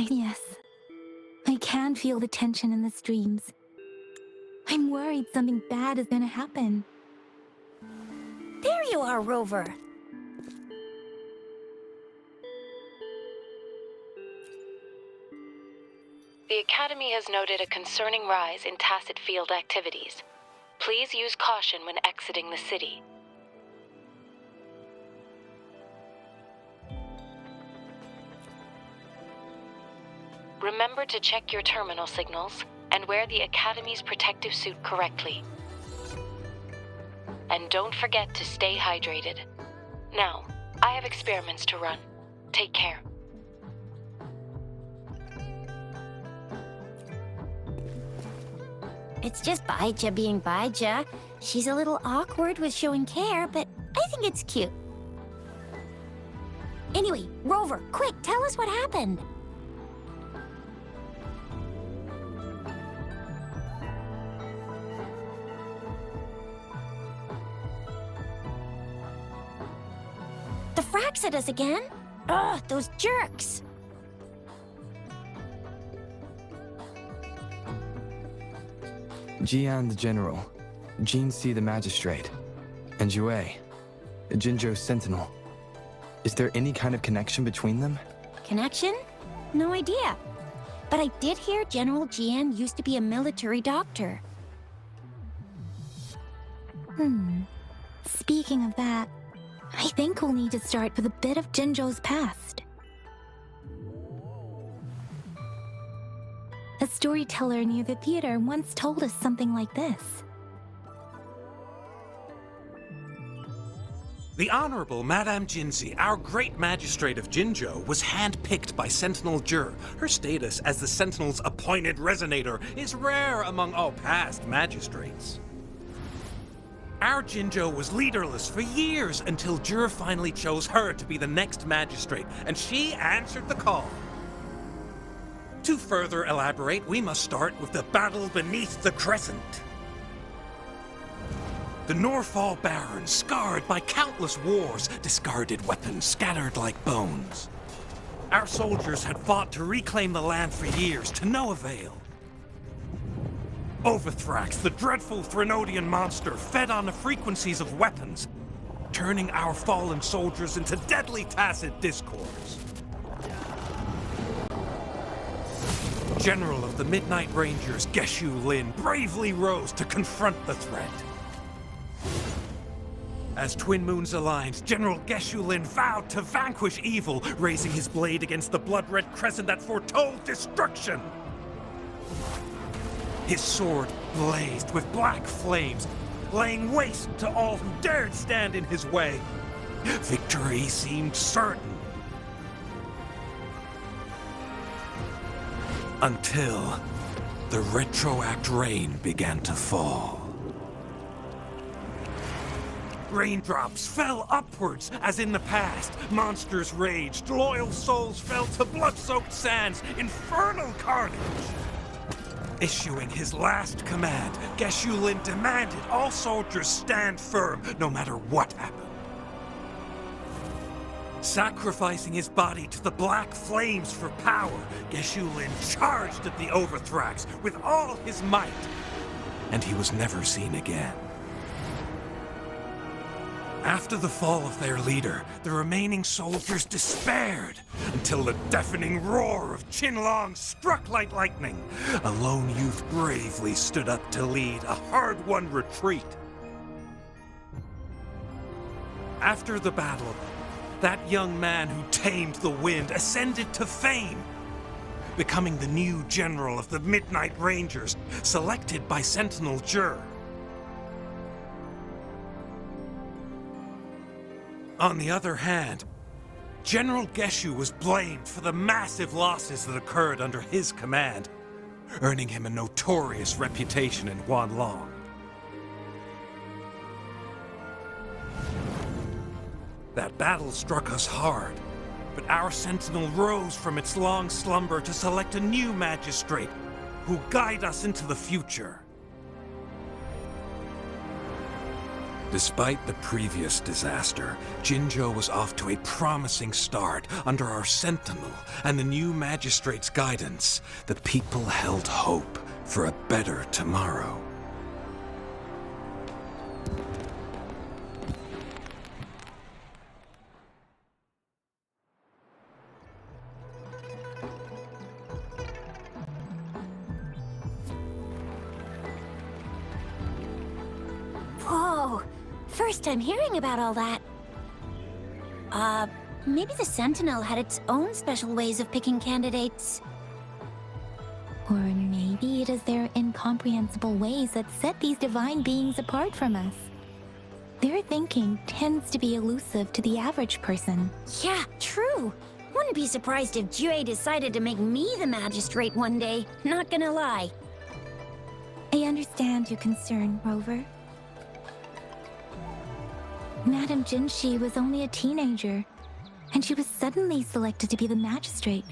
Yes, I can feel the tension in the streams. I'm worried something bad is gonna happen. There you are, Rover. The Academy has noted a concerning rise in tacit field activities. Please use caution when exiting the city. Remember to check your terminal signals and wear the Academy's protective suit correctly. And don't forget to stay hydrated. Now, I have experiments to run. Take care. It's just Baija being Baija. She's a little awkward with showing care, but I think it's cute. Anyway, Rover, quick, tell us what happened. The fracks at us again? Ugh, those jerks! Jian the General, JINZHOU the Magistrate, and Jue, JINZHOU's Sentinel. Is there any kind of connection between them? Connection? No idea. But I did hear General Jian used to be a military doctor. Speaking of that, I think we'll need to start with a bit of JINZHOU's past. A storyteller near the theater once told us something like this. The Honorable Madame JINZHOU, our great magistrate of JINZHOU, was handpicked by Sentinel JIR. Her status as the Sentinel's appointed resonator is rare among all past magistrates. Our JINZHOU was leaderless for years until JIR finally chose her to be the next magistrate, and she answered the call. To further elaborate, we must start with the battle beneath the Crescent. The Norfall Barons, scarred by countless wars, discarded weapons scattered like bones. Our soldiers had fought to reclaim the land for years, to no avail. Overthrax, the dreadful Threnodian monster, fed on the frequencies of weapons, turning our fallen soldiers into deadly tacit discords. General of the Midnight Rangers, JINZHOU Lin, bravely rose to confront the threat. As twin moons aligned, General JINZHOU Lin vowed to vanquish evil, raising his blade against the blood-red crescent that foretold destruction. His sword blazed with black flames, laying waste to all who dared stand in his way. Victory seemed certain. Until the retroact rain began to fall. Raindrops fell upwards, as in the past. Monsters raged, loyal souls fell to blood-soaked sands, infernal carnage. Issuing his last command, JINZHOU Lin demanded all soldiers stand firm, no matter what happened. Sacrificing his body to the black flames for power, JINZHOU Lin charged at the Overthrax with all his might, and he was never seen again. After the fall of their leader, the remaining soldiers despaired, until the deafening roar of Qinlong struck like lightning. A lone youth bravely stood up to lead a hard-won retreat. After the battle, that young man who tamed the wind ascended to fame, becoming the new general of the Midnight Rangers, selected by Sentinel JIR. On the other hand, General JINZHOU was blamed for the massive losses that occurred under his command, earning him a notorious reputation in Huanlong. That battle struck us hard, but our Sentinel rose from its long slumber to select a new magistrate who'll guide us into the future. Despite the previous disaster, JINZHOU was off to a promising start under our Sentinel and the new Magistrate's guidance. The people held hope for a better tomorrow. Whoa! First time hearing about all that. Maybe the Sentinel had its own special ways of picking candidates. Or maybe it is their incomprehensible ways that set these divine beings apart from us. Their thinking tends to be elusive to the average person. Yeah, true. Wouldn't be surprised if JINZHOU decided to make me the magistrate one day. Not gonna lie. I understand your concern, Rover. Madame JINZHOU was only a teenager, and she was suddenly selected to be the magistrate.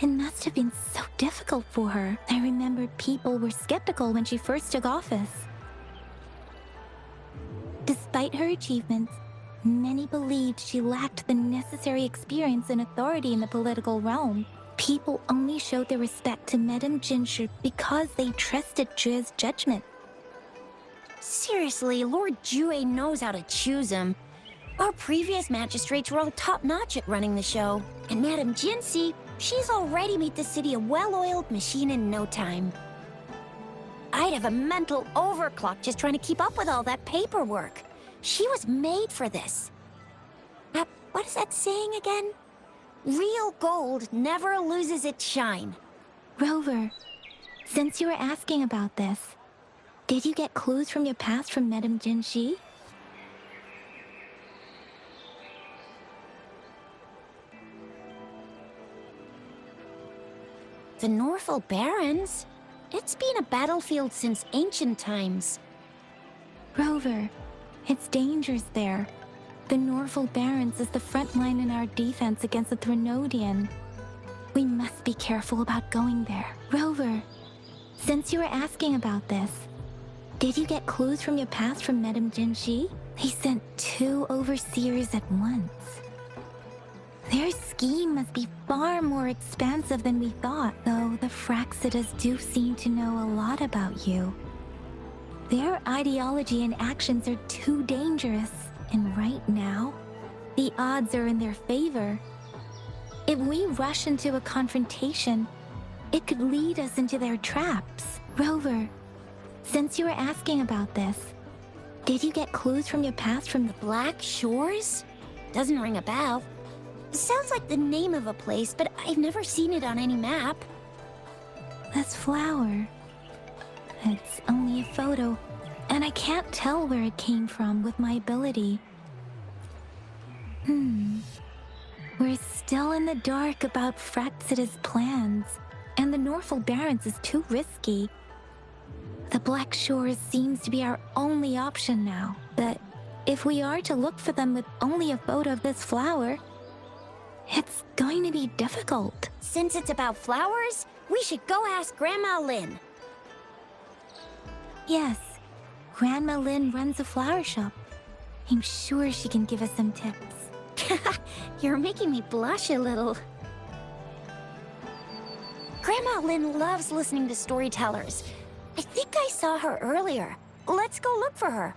It must have been so difficult for her. I remember people were skeptical when she first took office. Despite her achievements, many believed she lacked the necessary experience and authority in the political realm. People only showed their respect to Madame JINZHOU because they trusted JINZHOU's judgment. Seriously, Lord JINZHOU knows how to choose him. Our previous magistrates were all top-notch at running the show. And Madame JINZHOU, she's already made the city a well-oiled machine in no time. I'd have a mental overclock just trying to keep up with all that paperwork. She was made for this. What is that saying again? Real gold never loses its shine. Rover, since you were asking about this, did you get clues from your past from Madame JINZHOU? The Norfolk Barrens? It's been a battlefield since ancient times. Rover, it's dangerous there. The Norfolk Barrens is the front line in our defense against the Threnodian. We must be careful about going there. Rover, since you were asking about this, did you get clues from your past from Madame JINZHOU? They sent 2 overseers at once. Their scheme must be far more expansive than we thought, though the Fraxidas do seem to know a lot about you. Their ideology and actions are too dangerous, and right now, the odds are in their favor. If we rush into a confrontation, it could lead us into their traps. Rover, since you were asking about this, did you get clues from your past from the Black Shores? Doesn't ring a bell. Sounds like the name of a place, but I've never seen it on any map. This flower? It's only a photo, and I can't tell where it came from with my ability. We're still in the dark about Fraxida's plans, and the Norfolk Barrens is too risky. The Black Shores seems to be our only option now, but if we are to look for them with only a photo of this flower, it's going to be difficult. Since it's about flowers, we should go ask Grandma Lynn. Yes, Grandma Lynn runs a flower shop. I'm sure she can give us some tips. You're making me blush a little. Grandma Lynn loves listening to storytellers. I think I saw her earlier. Let's go look for her.